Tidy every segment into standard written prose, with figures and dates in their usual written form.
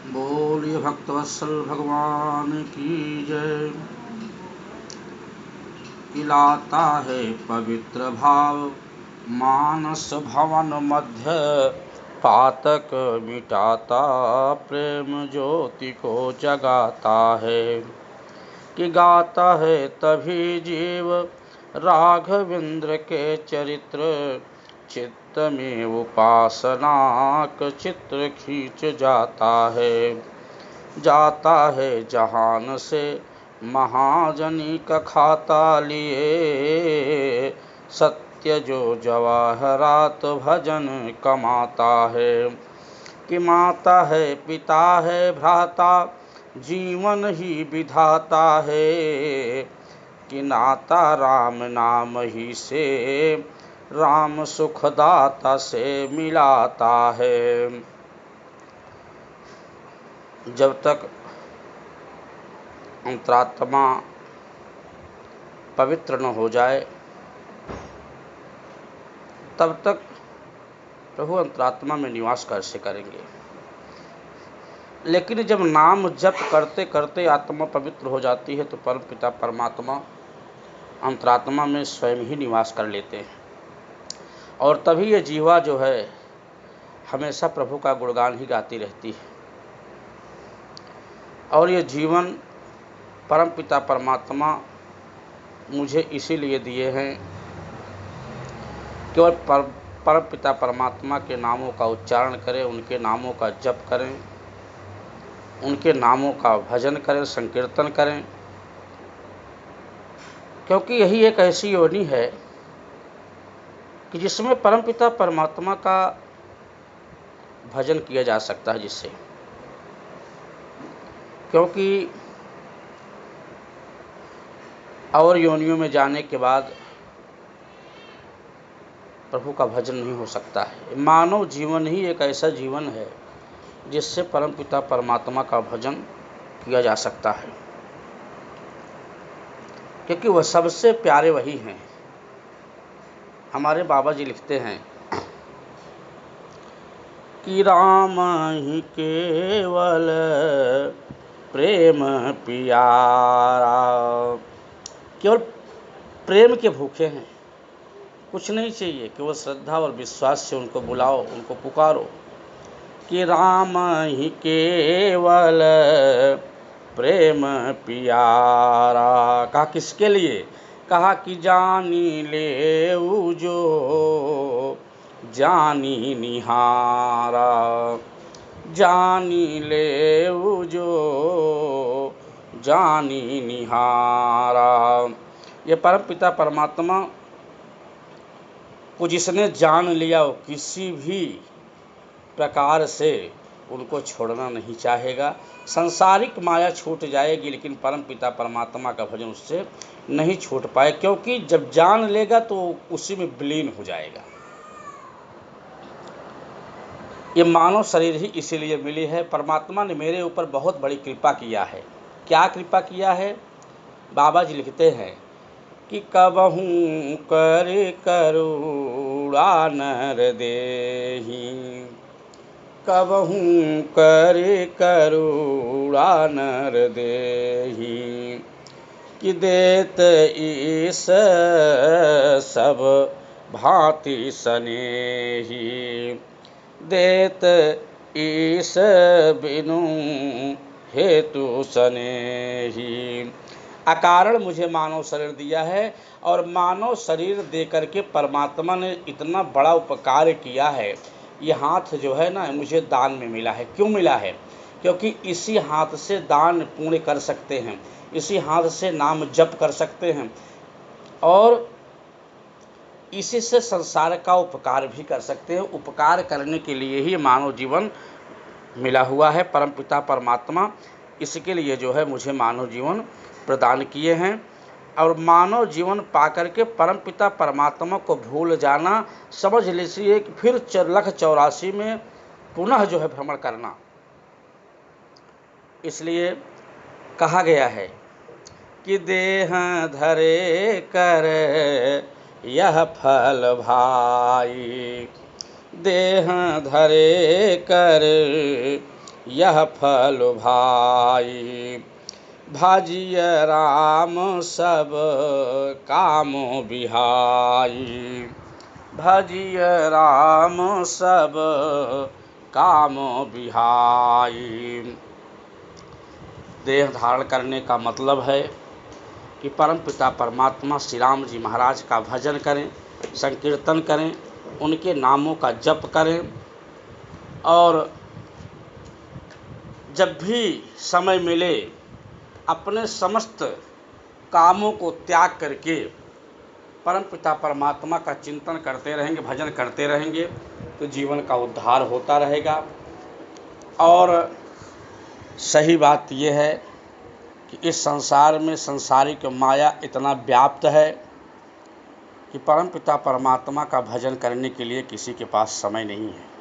बोलिए भक्तवत्सल भगवान की जय। खिलाता है पवित्र भाव मानस भवन मध्य, पातक मिटाता प्रेम ज्योति को जगाता है। कि गाता है तभी जीव राघवेंद्र के चरित्र, चित्त में उपासनाक चित्र खींच जाता है जहान से महाजनी का खाता लिए, सत्य जो जवाहरात भजन कमाता है। कि माता है पिता है भ्राता जीवन ही विधाता है, कि नाता राम नाम ही से राम सुखदाता से मिलाता है। जब तक अंतरात्मा पवित्र न हो जाए तब तक प्रभु अंतरात्मा में निवास कैसे करेंगे। लेकिन जब नाम जप करते करते आत्मा पवित्र हो जाती है तो परम पिता परमात्मा अंतरात्मा में स्वयं ही निवास कर लेते हैं, और तभी ये जीवा जो है हमेशा प्रभु का गुणगान ही गाती रहती है। और ये जीवन परम पिता परमात्मा मुझे इसीलिए दिए हैं, केवल परम पिता परमात्मा के नामों का उच्चारण करें, उनके नामों का जप करें, उनके नामों का भजन करें, संकीर्तन करें, क्योंकि यही एक ऐसी योनि है कि जिसमें परम पिता परमात्मा का भजन किया जा सकता है। जिससे क्योंकि और योनियों में जाने के बाद प्रभु का भजन नहीं हो सकता है। मानव जीवन ही एक ऐसा जीवन है जिससे परम पिता परमात्मा का भजन किया जा सकता है, क्योंकि वह सबसे प्यारे वही हैं। हमारे बाबा जी लिखते हैं कि राम ही केवल प्रेम पियारा, केवल प्रेम के भूखे हैं, कुछ नहीं चाहिए, केवल श्रद्धा और विश्वास से उनको बुलाओ, उनको पुकारो। कि राम ही केवल प्रेम पियारा, कहा किसके लिए, कहा कि जानी ले जो जानी निहारा, जानी ले जो जानी निहारा। ये परम पिता परमात्मा को जिसने जान लिया वो किसी भी प्रकार से उनको छोड़ना नहीं चाहेगा। सांसारिक माया छूट जाएगी लेकिन परम पिता परमात्मा का भजन उससे नहीं छूट पाए, क्योंकि जब जान लेगा तो उसी में विलीन हो जाएगा। ये मानव शरीर ही इसीलिए मिली है। परमात्मा ने मेरे ऊपर बहुत बड़ी कृपा किया है। क्या कृपा किया है? बाबा जी लिखते हैं कि कबहूँ कर करुणा नर देहि, कबहूँ कर करुणा नर देहि, कि देत ईस सब भांति सनेही, देत ईस बिनु हेतु सनेही। अकारण मुझे मानव शरीर दिया है, और मानव शरीर देकर के परमात्मा ने इतना बड़ा उपकार किया है। ये हाथ जो है ना मुझे दान में मिला है। क्यों मिला है? क्योंकि इसी हाथ से दान पुण्य कर सकते हैं, इसी हाथ से नाम जप कर सकते हैं, और इसी से संसार का उपकार भी कर सकते हैं। उपकार करने के लिए ही मानव जीवन मिला हुआ है। परम पिता परमात्मा इसके लिए जो है मुझे मानव जीवन प्रदान किए हैं, और मानव जीवन पाकर के परम पिता परमात्मा को भूल जाना समझ लीजिए कि फिर 1,84 में पुनः जो है भ्रमण करना। इसलिए कहा गया है कि देह धरे कर यह फल भाई, देह धरे कर यह फल भाई। भाजिय राम सब काम बिहाई। भजिय राम सब काम बिहाई। देह धारण करने का मतलब है कि परम पिता परमात्मा श्री राम जी महाराज का भजन करें, संकीर्तन करें, उनके नामों का जप करें और जब भी समय मिले अपने समस्त कामों को त्याग करके परम पिता परमात्मा का चिंतन करते रहेंगे, भजन करते रहेंगे तो जीवन का उद्धार होता रहेगा। और सही बात यह है कि इस संसार में सांसारिक माया इतना व्याप्त है कि परम पिता परमात्मा का भजन करने के लिए किसी के पास समय नहीं है।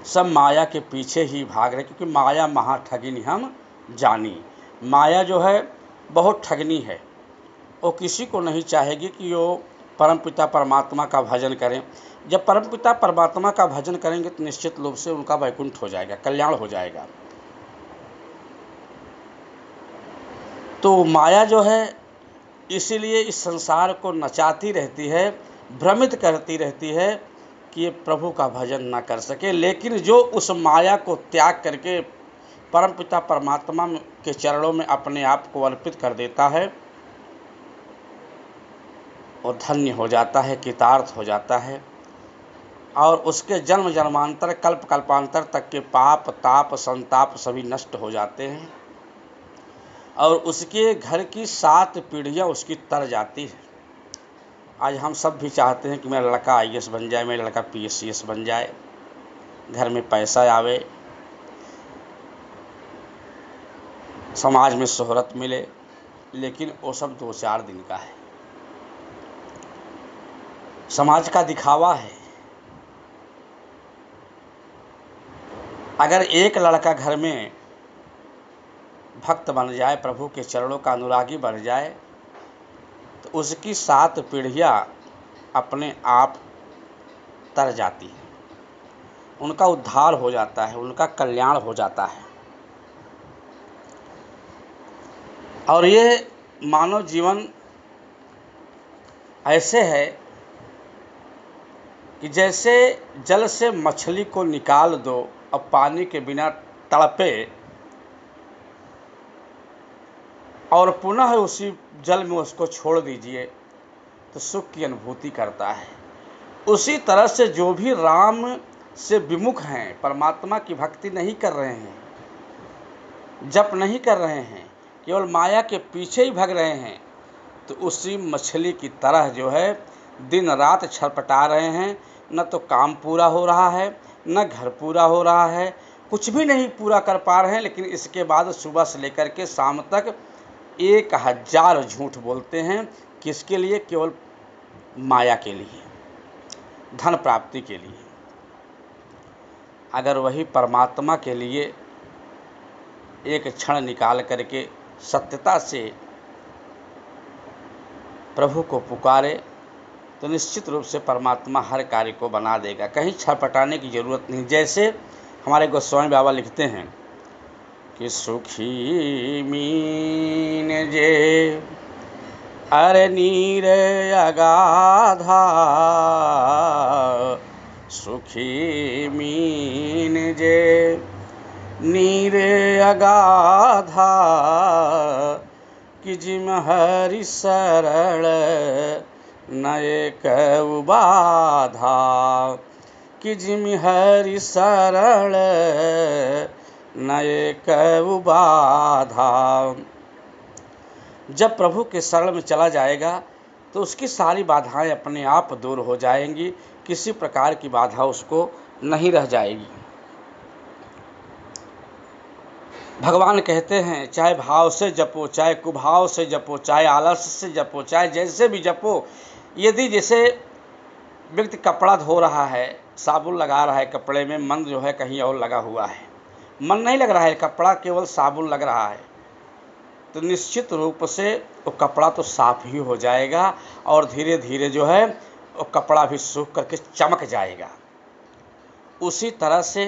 सब माया के पीछे ही भाग रहे, क्योंकि माया महा ठगिनी हम जानी। माया जो है बहुत ठगनी है, वो किसी को नहीं चाहेगी कि वो परम पिता परमात्मा का भजन करें। जब परम पिता परमात्मा का भजन करेंगे तो निश्चित रूप से उनका वैकुंठ हो जाएगा, कल्याण हो जाएगा। तो माया जो है इसीलिए इस संसार को नचाती रहती है, भ्रमित करती रहती है कि ये प्रभु का भजन ना कर सके। लेकिन जो उस माया को त्याग करके परम पिता परमात्मा के चरणों में अपने आप को अर्पित कर देता है, और धन्य हो जाता है, कृतार्थ हो जाता है। और उसके जन्म जन्मांतर कल्प कल्पांतर तक के पाप ताप संताप सभी नष्ट हो जाते हैं और उसके घर की 7 पीढ़ियाँ उसकी तर जाती है। आज हम सब भी चाहते हैं कि मेरा लड़का IAS बन जाए, मेरा लड़का PSCS बन जाए, घर में पैसा आवे, समाज में शोहरत मिले। लेकिन वो सब 2-4 दिन का है, समाज का दिखावा है। अगर एक लड़का घर में भक्त बन जाए, प्रभु के चरणों का अनुरागी बन जाए, तो उसकी 7 पीढ़ियाँ अपने आप तर जाती हैं, उनका उद्धार हो जाता है, उनका कल्याण हो जाता है। और ये मानव जीवन ऐसे है कि जैसे जल से मछली को निकाल दो और पानी के बिना तड़पे और पुनः उसी जल में उसको छोड़ दीजिए तो सुख की अनुभूति करता है। उसी तरह से जो भी राम से विमुख हैं, परमात्मा की भक्ति नहीं कर रहे हैं, जप नहीं कर रहे हैं, केवल माया के पीछे ही भग रहे हैं, तो उसी मछली की तरह जो है दिन रात छटपटा रहे हैं। न तो काम पूरा हो रहा है, न घर पूरा हो रहा है, कुछ भी नहीं पूरा कर पा रहे हैं। लेकिन इसके बाद सुबह से लेकर के शाम तक 1000 झूठ बोलते हैं। किसके लिए? केवल माया के लिए, धन प्राप्ति के लिए। अगर वही परमात्मा के लिए एक क्षण निकाल करके सत्यता से प्रभु को पुकारे तो निश्चित रूप से परमात्मा हर कार्य को बना देगा, कहीं छटपटाने की ज़रूरत नहीं। जैसे हमारे गोस्वामी बाबा लिखते हैं कि सुखी मीन जे अरे नीर अगाधा, सुखी मीन जे नीर अगाधा, कि जिम हरि शरण नए कउ बाधा, कि जिम हरि शरण नए कउ बाधा। जब प्रभु के शरण में चला जाएगा तो उसकी सारी बाधाएं अपने आप दूर हो जाएंगी, किसी प्रकार की बाधा उसको नहीं रह जाएगी। भगवान कहते हैं चाहे भाव से जपो, चाहे कुभाव से जपो, चाहे आलस से जपो, चाहे जैसे भी जपो। यदि जैसे व्यक्ति कपड़ा धो रहा है, साबुन लगा रहा है कपड़े में, मन जो है कहीं और लगा हुआ है, मन नहीं लग रहा है, कपड़ा केवल साबुन लग रहा है, तो निश्चित रूप से वो कपड़ा तो साफ ही हो जाएगा और धीरे धीरे जो है वो कपड़ा भी सूख करके चमक जाएगा। उसी तरह से